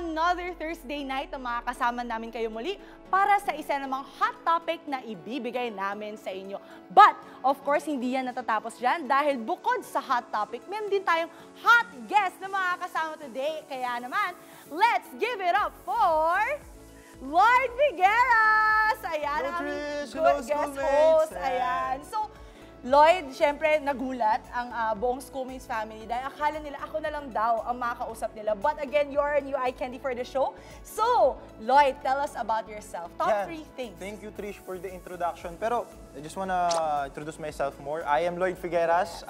another Thursday night na makakasama namin kayo muli para sa isa namang hot topic na ibibigay namin sa inyo. But, of course, hindi yan natatapos dyan dahil bukod sa hot topic, meron din tayong hot guest na makakasama today. Kaya naman, let's give it up for Lloyd Figueras! Ayan, ang aming good guest host. Ayan. So, Lloyd, syempre, nagulat ang buong Schoolmates family dahil akala nila ako na lang daw ang makakausap nila. But again, you're a new eye candy for the show. So, Lloyd, tell us about yourself. Top 3 things. Thank you, Trish, for the introduction. Pero, I just wanna introduce myself more. I am Lloyd Figueras.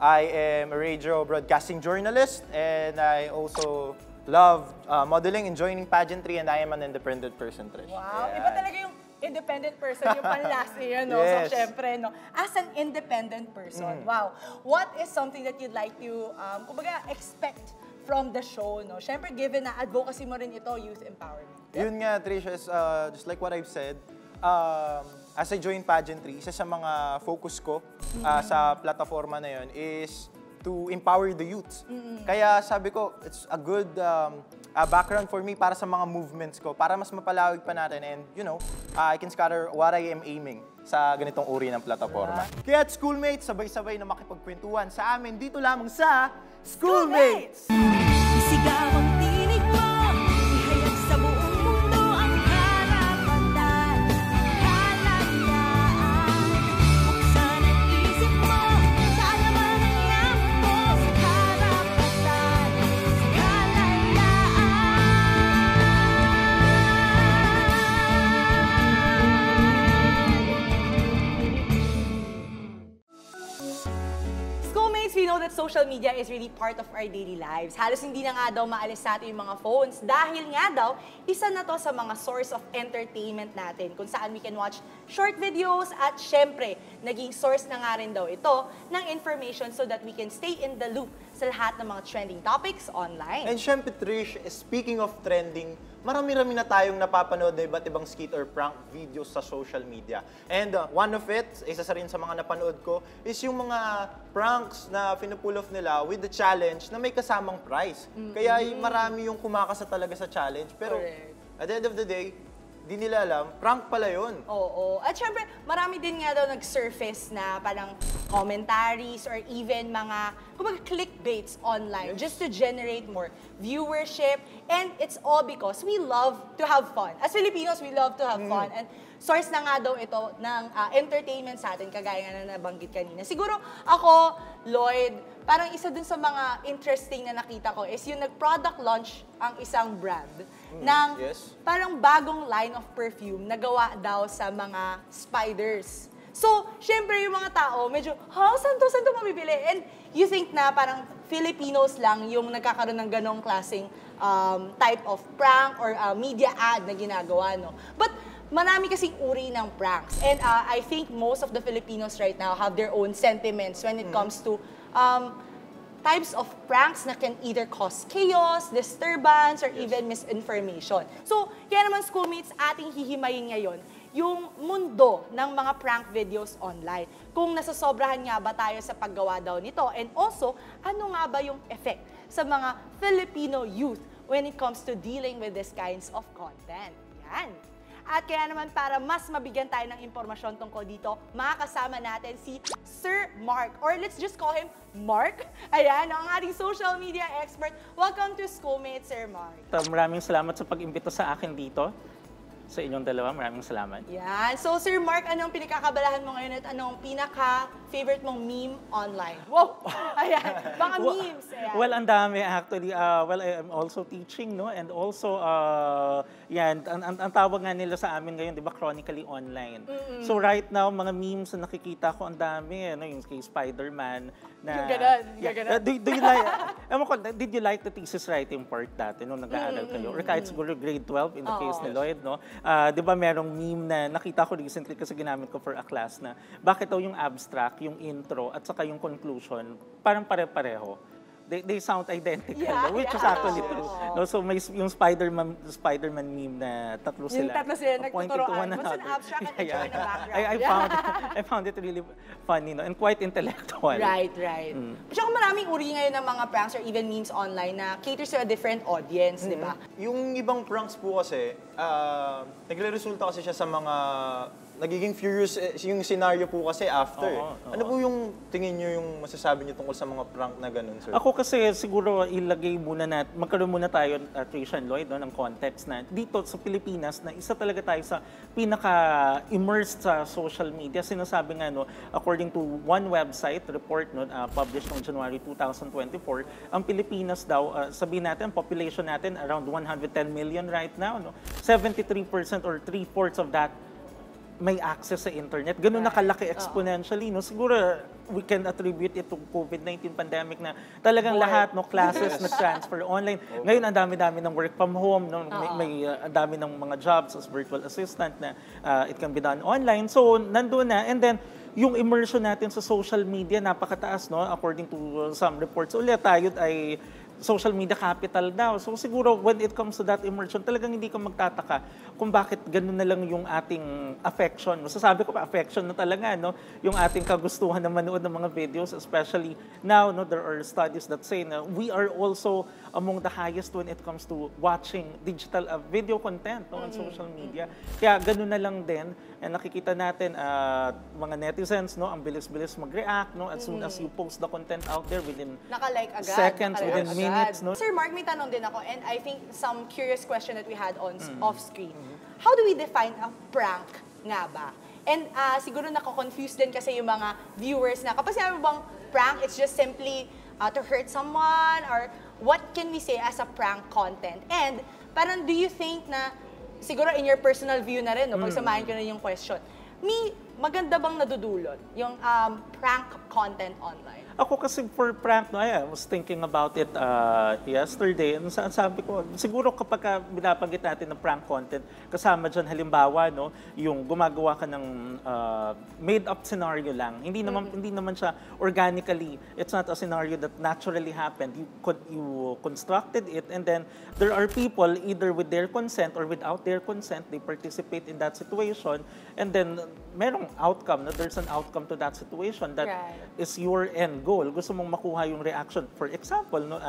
I am a radio broadcasting journalist, and I also love modeling and joining pageantry, and I am an independent person, Trish. Wow, iba talaga yung independent person, yung panlast niya, no? Yes. So, syempre, no? As an independent person, wow, what is something that you'd like to, kumbaga, expect from the show, no? Syempre, given na advocacy mo rin ito, youth empowerment. Yun nga, Trish, is, just like what I've said, as I join pageantry, isa sa mga focus ko sa plataforma na yun is to empower the youth. Kaya sabi ko, it's a good background for me para sa mga movements ko, para mas mapalawig pa natin and, you know, I can scatter what I am aiming sa ganitong uri ng plataforma. Kaya at Schoolmates, sabay-sabay na makipagkwentuhan sa amin dito lamang sa Schoolmates! Isigaw ang tinig mo, ihayag sa buong mundo ang karapatan, kalayaan. Buksan ang isip mo, kaalaman ang yaman mo, sa karapatan, sa kalayaan. Schoolmates, we know that social media is really part of our daily lives. Halos hindi na nga daw maalis sa atin yung mga phones dahil nga daw, isa na to sa mga source of entertainment natin kung saan we can watch short videos at syempre, naging source na nga rin daw ito ng information so that we can stay in the loop sa lahat ng mga trending topics online. And syempre, Trish, speaking of trending, marami-rami na tayong napapanood na iba't ibang skit or prank videos sa social media. And one of it, isa sa rin sa mga napanood ko, is yung mga pranks na pinupull off nila with the challenge na may kasamang prize. Kaya marami yung kumakasa talaga sa challenge. Pero at the end of the day, di nila alam, prank pala yun. Oo. At syempre, marami din nga daw nag-surface na parang commentaries or even mga kumbaga clickbaits online just to generate more viewership. And it's all because we love to have fun. As Filipinos, we love to have fun. And source na nga daw ito ng entertainment sa atin, kagaya nga na nabanggit kanina. Siguro ako, Lloyd, parang isa dun sa mga interesting na nakita ko is yung nag-product launch ang isang brand ng parang bagong line of perfume na gawa daw sa mga spiders. So, syempre yung mga tao, medyo, saan to mabibili? And you think na parang Filipinos lang yung nagkakaroon ng ganong klaseng type of prank or media ad na ginagawa, no? But, marami kasing uri ng pranks. And I think most of the Filipinos right now have their own sentiments when it comes to types of pranks na can either cause chaos, disturbance, or even misinformation. So, kaya naman Schoolmates, ating hihimayin ngayon yung mundo ng mga prank videos online. Kung nasasobrahan nga ba tayo sa paggawa daw nito, and also, ano nga ba yung effect sa mga Filipino youth when it comes to dealing with these kinds of content. Yan. At kaya naman para mas mabigyan tayo ng impormasyon tungkol dito, makakasama natin si Sir Mark, or let's just call him Mark. Ayan, ang ating social media expert. Welcome to Schoolmates, Sir Mark. Maraming salamat sa pag-imbita sa akin dito. Sa inyong dalawa, maraming salamat. Yan. So, Sir Mark, anong pinagkakabalahan mo ngayon at anong pinaka-favorite mong meme online? Wow! Ayan, mga memes. Ayan. Well, ang dami actually. Well, I am also teaching, no? And also, yan, ang tawag nga nila sa amin ngayon, di ba, chronically online. So, right now, mga memes na nakikita ko, ang dami. Ano, yung kay Spider-Man. Yung ganon, do you like, ewan ko, did you like the thesis writing part dati nung nag-aaral kayo? Or kahit siguro grade 12 in the case ni Lloyd, no? Di ba merong meme na nakita ko recently kasi ginamit ko for a class na bakit daw yung abstract, yung intro, at saka yung conclusion, parang pare-pareho. they sound identical, Yeah, which is yeah. actually true. No, so may yung Spider-Man meme na tatlo Yung sila. tatlo sila pointing to nagtuturoan. one What's an another. abstract and picture in the background? I found it really funny, no, and quite intellectual. Right. Tsaka maraming uri ngayon ng mga pranks or even memes online na caters to a different audience, di ba? Yung ibang pranks po kasi, nagre-resulta kasi siya sa mga nagiging furious yung scenario po kasi after. Oo. Ano po yung tingin nyo yung masasabi nyo tungkol sa mga prank na ganun, sir? Ako kasi siguro ilagay muna magkaroon muna tayo, Trish and Lloyd, no, ng context na dito sa Pilipinas na isa talaga tayo sa pinaka-immersed sa social media. Sinasabi nga, no, according to one website report, no, published noong January 2024, ang Pilipinas daw, sabihin natin, population natin around 110 million right now. No? 73% or 3/4 of that may access sa internet. Ganun na kalaki exponentially. No? Siguro, we can attribute it to COVID-19 pandemic na talagang lahat, no, classes na transfer online. Ngayon, ang dami-dami ng work from home. No? May ang dami ng mga jobs as virtual assistant na it can be done online. So, nandun na. And then, yung immersion natin sa social media, napakataas, no? According to some reports. Ulit, tayo ay social media capital daw. So siguro when it comes to that immersion, talagang hindi ka magtataka kung bakit ganun na lang yung ating affection. Masasabi ko pa, affection na talaga, no? Yung ating kagustuhan na manood ng mga videos, especially now, no, there are studies that say na we are also among the highest when it comes to watching digital video content, no, on social media. Kaya ganun na lang din. And nakikita natin mga netizens, no, ang bilis-bilis mag-react, no, as soon as you post the content out there within Naka-like agad. seconds, naka-like within agad. minutes, no? Sir Mark, may tanong din ako, and I think some curious question that we had on off-screen. How do we define a prank nga ba? And siguro nako-confuse din kasi yung mga viewers na, kapag sinabi bang prank, it's just simply to hurt someone, or what can we say as a prank content? And parang do you think na, siguro in your personal view na rin, no, pagsamahin ko na yung question, maganda bang nadudulot yung prank content online? Ako kasi for prank, no, I was thinking about it yesterday. And sabi ko, siguro kapag binabanggit natin ng prank content, kasama dyan halimbawa, no, yung gumagawa ka ng made-up scenario lang. Hindi naman siya organically. It's not a scenario that naturally happened. You constructed it, and then there are people, either with their consent or without their consent, they participate in that situation, and then merong outcome. No? There's an outcome to that situation that is your end goal. Gusto mong makuha yung reaction. For example, no,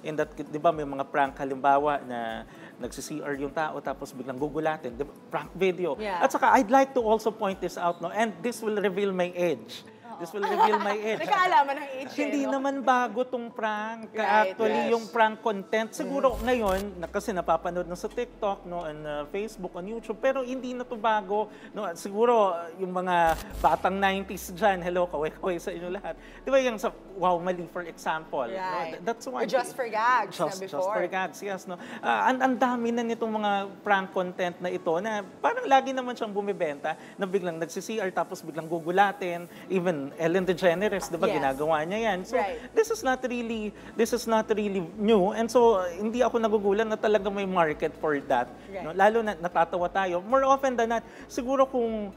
in that, di ba, may mga prank halimbawa na nagsi-CR yung tao tapos biglang gugulatin. Di ba? Prank video. Yeah. At saka, I'd like to also point this out, no, and this will reveal my age. This will reveal my age. Nagkaalaman ng age, Hindi no? naman bago tong prank. Right, Actually, yes. yung prank content, siguro ngayon, kasi napapanood na sa TikTok, no, on Facebook, on YouTube, pero hindi na to bago. No? Siguro, yung mga batang 90s dyan, hello, kaway-kaway sa inyo lahat. Di ba yung sa Wow Mali, for example? Right. No? That's one. Or Just for Gags na Just before. for Gags, yes. No? Ang dami na nitong mga prank content na ito na parang lagi naman siyang bumibenta na biglang nagsi-CR tapos biglang gugulatin. Even Ellen DeGeneres, di ba, Yes. ginagawa niya yan. So, Right. this is not really new. And so, hindi ako nagugulan na talaga may market for that. Right. No? Lalo na natatawa tayo. More often than not, siguro kung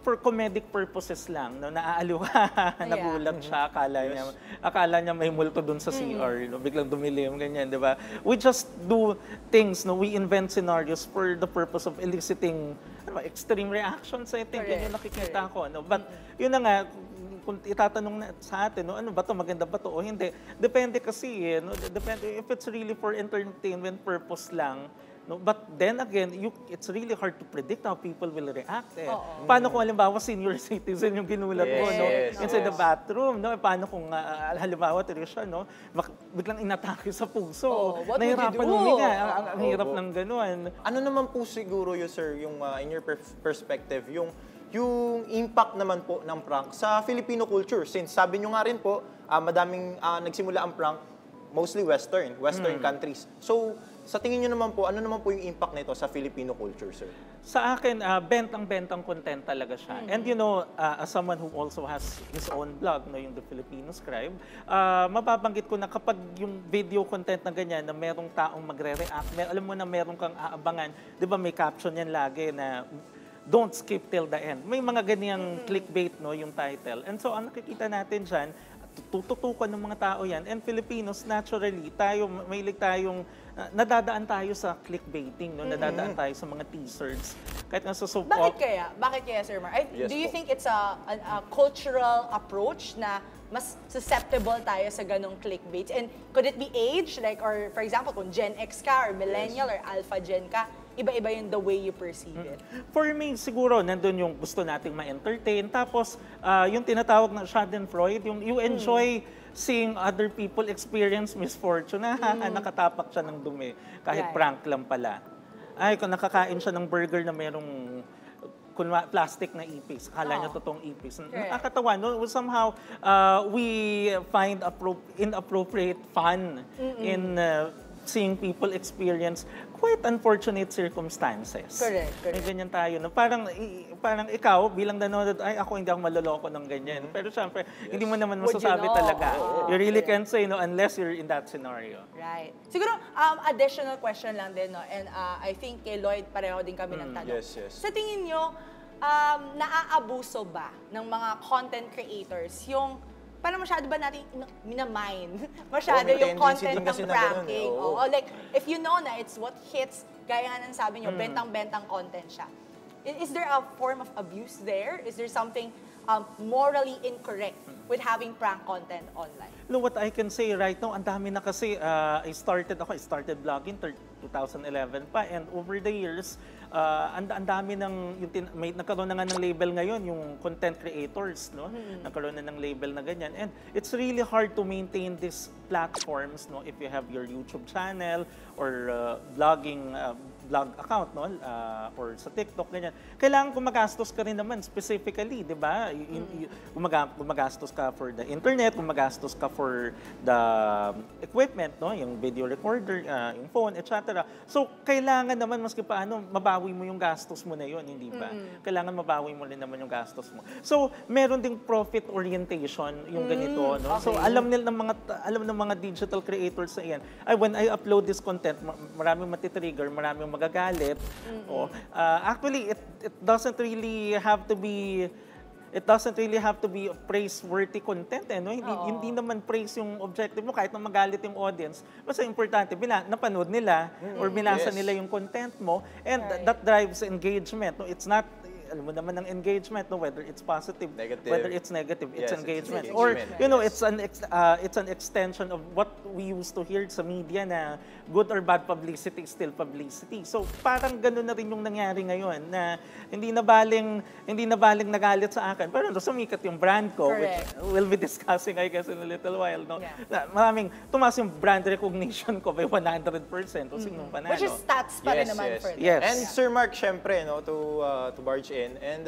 for comedic purposes lang, no, naaaliw ka, nagulat siya, akala niya may multo dun sa CR, no, biglang dumilim, ganyan, di ba? We just do things, no, we invent scenarios for the purpose of eliciting extreme reactions, I think, yun yung nakikita ko, no? But yun na nga, kung itatanong na sa atin, no, ano ba to, maganda ba to o hindi, depende kasi, no, depende if it's really for entertainment purpose lang. No, but then again, it's really hard to predict how people will react. Paano kung halimbawa senior citizen yung ginulat mo, no? Inside the bathroom, no? Paano kung halimbawa Trisha, no? Biglang inatake sa puso. What would you Nahirapan do? huminga. Ang hirap ng ganun. Ano naman po siguro yun, sir, yung in your perspective, yung impact naman po ng prank sa Filipino culture? Since sabi nyo nga rin po, madaming nagsimula ang prank, mostly Western countries. So, sa tingin nyo naman po, ano naman po yung impact nito sa Filipino culture, sir? Sa akin, bentang content talaga siya. And you know, as someone who also has his own blog, no, yung The Filipino Scribe, mababanggit ko na kapag yung video content na ganyan, na merong taong magre-react, alam mo na meron kang aabangan, di ba may caption yan lagi na, don't skip till the end. May mga ganyang clickbait, no, yung title. And so, ang nakikita natin dyan, tututukan ng mga tao yan. And Filipinos, naturally, mahilig tayong, nadadaan tayo sa clickbaiting, no? Nadadaan tayo sa mga teasers. Kahit nga sa soap Bakit kaya? Bakit kaya, Sir Mar? Yes Do you po. think it's a cultural approach na mas susceptible tayo sa ganong clickbait? And could it be age? Like, or for example, kung Gen X ka, or Millennial, or Alpha Gen ka, iba-iba yung the way you perceive it. For me, siguro, nandun yung gusto nating ma-entertain. Tapos, yung tinatawag na Schadenfreude, yung you enjoy seeing other people experience misfortune. Nakatapak siya ng dumi. Kahit Right. prank lang pala. Ay, kung nakakain siya ng burger na merong plastic na ipis. Akala niya totoong ipis. Nakakatawa, no? Somehow, we find inappropriate fun in seeing people experience quite unfortunate circumstances. Correct. May ganyan tayo. No? Parang ikaw, bilang nanonood, ay ako hindi ako maloloko ng ganyan. Pero syempre, hindi mo naman Would you masasabi know? talaga. Oo. You really can't say no unless you're in that scenario. Right. Siguro, additional question lang din, no? And I think kay Lloyd, pareho din kami ng tanong. yes, yes. Sa tingin nyo, naaabuso ba ng mga content creators yung parang masyado ba natin minamine? Masyado may yung tendency content din ng kasi na ganun, pranking. eh. Oo. Oo, like, if you know na it's what hits, gaya nga ng sabi nyo, bentang-bentang content siya. Is there a form of abuse there? Is there something morally incorrect with having prank content online? No, what I can say right now, ang dami na kasi, I started vlogging 2011 pa, and over the years, ang dami ng, nagkaroon na nga ng label ngayon, yung content creators, no? Nagkaroon na ng label na ganyan. And it's really hard to maintain these platforms, no? If you have your YouTube channel or vlog account, no? Or sa TikTok, ganyan. Kailangan gumagastos ka rin naman specifically, di ba? Gumagastos ka for the internet, gumagastos ka for the equipment, no? Yung video recorder, yung phone, etc. So, kailangan naman maski paano, mabawi mo yung gastos mo na yun, hindi ba? Kailangan mabawi mo rin naman yung gastos mo. So, meron ding profit orientation yung ganito, no? So, alam ng mga digital creators na yan, when I upload this content, maraming matitrigger, maraming magagalit. Actually, it doesn't really have to be praiseworthy content, eh, no? Hindi naman praise yung objective mo kahit na magalit yung audience. Basta importante, napanood nila or binasa nila yung content mo, and that drives engagement. No? It's not, alam mo naman ng engagement, no? Whether it's positive, Negative. whether it's negative, it's Yes, it's engagement. engagement. Or, you know, Yes. it's an extension of what we used to hear sa media na good or bad publicity is still publicity. So, parang gano'n na rin yung nangyari ngayon na hindi na baling nagalit sa akin. Pero sumikat yung brand ko, which Correct. we'll be discussing, I guess, in a little while. No? Yeah. Tumaas yung brand recognition ko by 100%. O sinong panalo. Which is stats pa rin naman for them. Yes. And Sir Mark, syempre, no, to barge in, and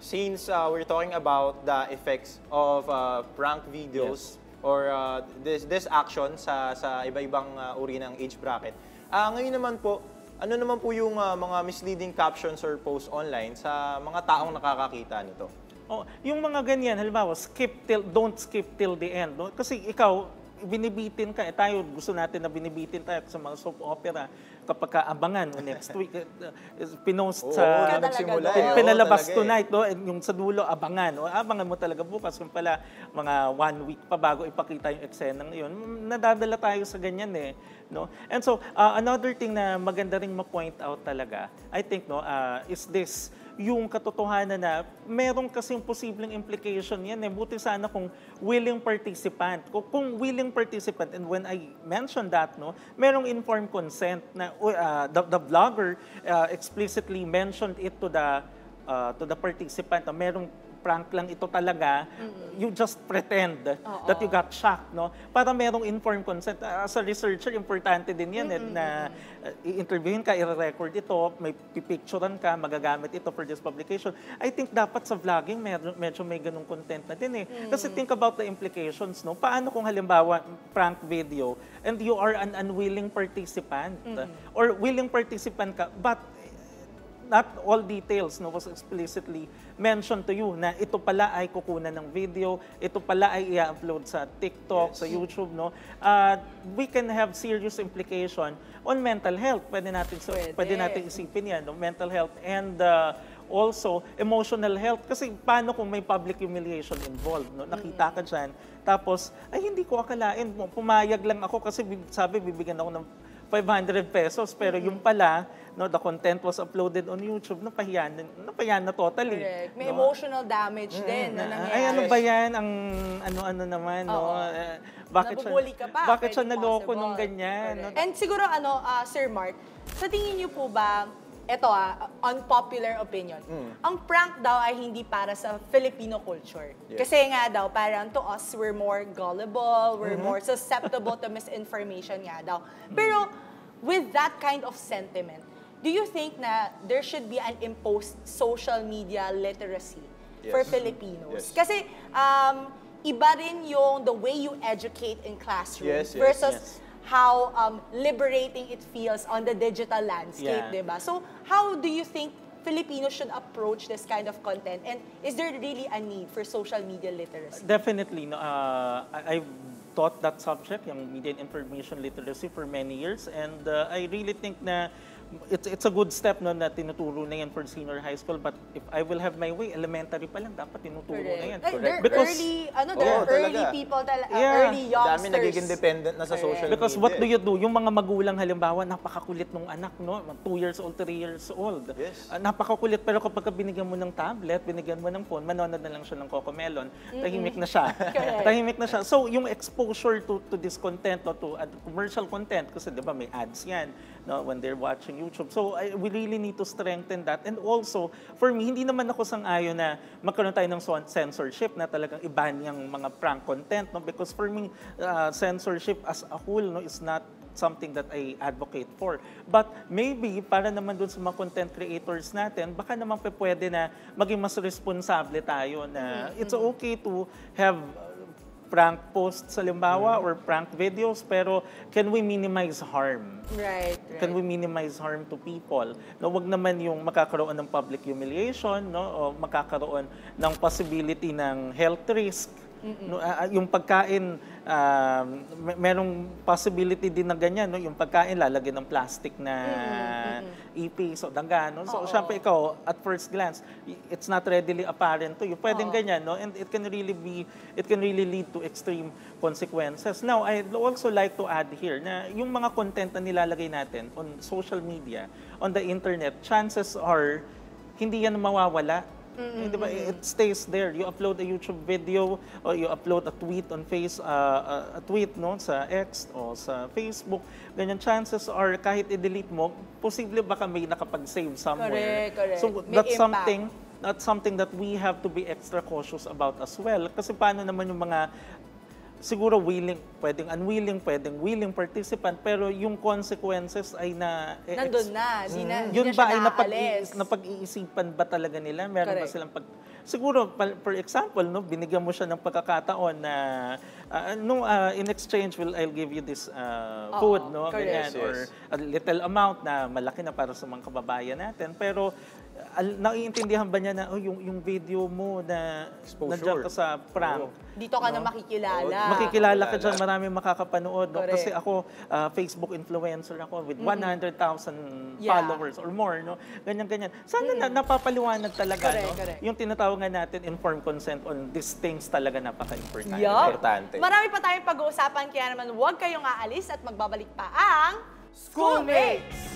since we're talking about the effects of prank videos or this action sa iba-ibang uri ng age bracket, ngayon naman po, ano naman po yung mga misleading captions or posts online sa mga taong nakakakita nito? Yung mga ganyan, halimbawa, don't skip till the end. No? Kasi ikaw, binibitin ka, tayo gusto natin na binibitin tayo sa mga soap opera kapag kaabangan next week, pinost sa, nagsimula, pinalabas talaga, tonight, no? And yung sa dulo, abangan. Abangan mo talaga bukas, yung pala mga 1 week pa bago ipakita yung eksena ngayon. Nadadala tayo sa ganyan eh. No? And so, another thing na maganda ring ma-point out talaga, I think, no, is this, yung katotohanan na meron kasing posibleng implication yan. Buti sana kung willing participant. Kung willing participant, and when I mentioned that, no, merong informed consent na the vlogger explicitly mentioned it to the participant na merong prank lang ito talaga, you just pretend that you got shocked, no? Para merong informed consent. As a researcher, importante din yan na i-interviewin ka, i-record ito, may pipicturean ka, magagamit ito for this publication. I think dapat sa vlogging, medyo may ganung content na din eh. Kasi think about the implications, no? Paano kung halimbawa, prank video, and you are an unwilling participant, or willing participant ka, but not all details, no, was explicitly mentioned to you na ito pala ay kukunan ng video, ito pala ay i-upload sa TikTok, sa YouTube, no? We can have serious implication on mental health. Pwede natin isipin yan, no? Mental health and also emotional health. Kasi paano kung may public humiliation involved, no? Nakita ka dyan, tapos, ay hindi ko akalain, pumayag lang ako kasi sabi bibigyan ako ng 500 pesos, pero yung pala, no, the content was uploaded on YouTube, napahiyan na totally. Correct. May no? emotional damage din na nangyayari. Ay, ano ba yan? Ang ano naman, no? Nabubuli ka pa. Bakit siya Pwede naloko possible. nung ganyan? No? And siguro, Sir Mark, sa tingin niyo po ba, eto unpopular opinion, ang prank daw ay hindi para sa Filipino culture. Yes. Kasi nga daw, parang to us, we're more gullible, we're more susceptible to misinformation nga daw. Pero, with that kind of sentiment, do you think na there should be an imposed social media literacy for Filipinos? Yes. Kasi, iba rin yung the way you educate in classrooms Yes, yes, versus yes. how liberating it feels on the digital landscape, Yeah. diba? So, how do you think Filipinos should approach this kind of content? And is there really a need for social media literacy? Definitely. No, I've taught that subject, yung media and information literacy, for many years. And I really think na it's a good step no, na tinuturo na yan for senior high school. But if I will have my way, elementary pa lang dapat tinuturo na yan. They're Because- early, they're Oo, early talaga. people, Yeah. early youngsters. Dami nagiging dependent na sa social Because media. what do you do? Yung mga magulang halimbawa, napakakulit ng anak, no? 2 years old, 3 years old. Yes. Napakakulit, pero kapag binigyan mo ng tablet, binigyan mo ng phone, manonood na lang siya ng Cocomelon, tahimik na siya. Correct. Tahimik na siya. So, yung exposure to this content, no, to commercial content, kasi di ba may ads yan, no, when they're watching YouTube. So, we really need to strengthen that. And also, for me, hindi naman ako sang-ayon na magkaroon tayo ng censorship na talagang iban yung mga prank content, no? Because for me, censorship as a whole, no, is not something that I advocate for. But maybe, para naman dun sa mga content creators natin, baka naman pwede na maging mas responsable tayo na it's okay to have prank posts halimbawa or prank videos, pero can we minimize harm? Right. Can we minimize harm to people? No, wag naman yung makakaroon ng public humiliation, no, o makakaroon ng possibility ng health risk. No, yung pagkain, merong possibility din na ganyan, no? Yung pagkain lalagyan ng plastic na ipis o dangga, no? So, syempre ikaw, at first glance, it's not readily apparent to you. Pwedeng ganyan, no? And it can really lead to extreme consequences. Now, I'd also like to add here na yung mga content na nilalagay natin on social media, on the internet, chances are, hindi yan mawawala. Diba? It stays there. You upload a YouTube video or you upload a tweet on a tweet no sa X o sa Facebook. Ganyan, chances are kahit i-delete mo, posible baka may nakapag-save somewhere. Correct. So May that's something that we have to be extra cautious about as well. Kasi paano naman yung mga siguro pwedeng unwilling, pwedeng willing participant, pero yung consequences ay nandun na. Di na yun siya ba ay naaalis. napag-iisipan ba talaga nila? Meron ba Correct. silang siguro, for example, no, binigyan mo siya ng pagkakataon na in exchange, I'll give you this food, no? Correct. Ganyan, or a little amount na malaki na para sa mga kababayan natin. Pero naiintindihan ba niya na yung video mo na Exposure. nandiyan ka sa prank? Dito ka na makikilala. Makikilala ka dyan, maraming makakapanood. No? Correct. Kasi ako, Facebook influencer ako with 100,000 Yeah. followers or more. No? Ganyan-ganyan. Sana napapaliwanag talaga. Correct, No? correct. Yung tinatawag nga natin, informed consent on these things talaga napaka-importante. Yup. Importante. Marami pa tayong pag-uusapan, kaya naman huwag kayong aalis at magbabalik pa ang Schoolmates!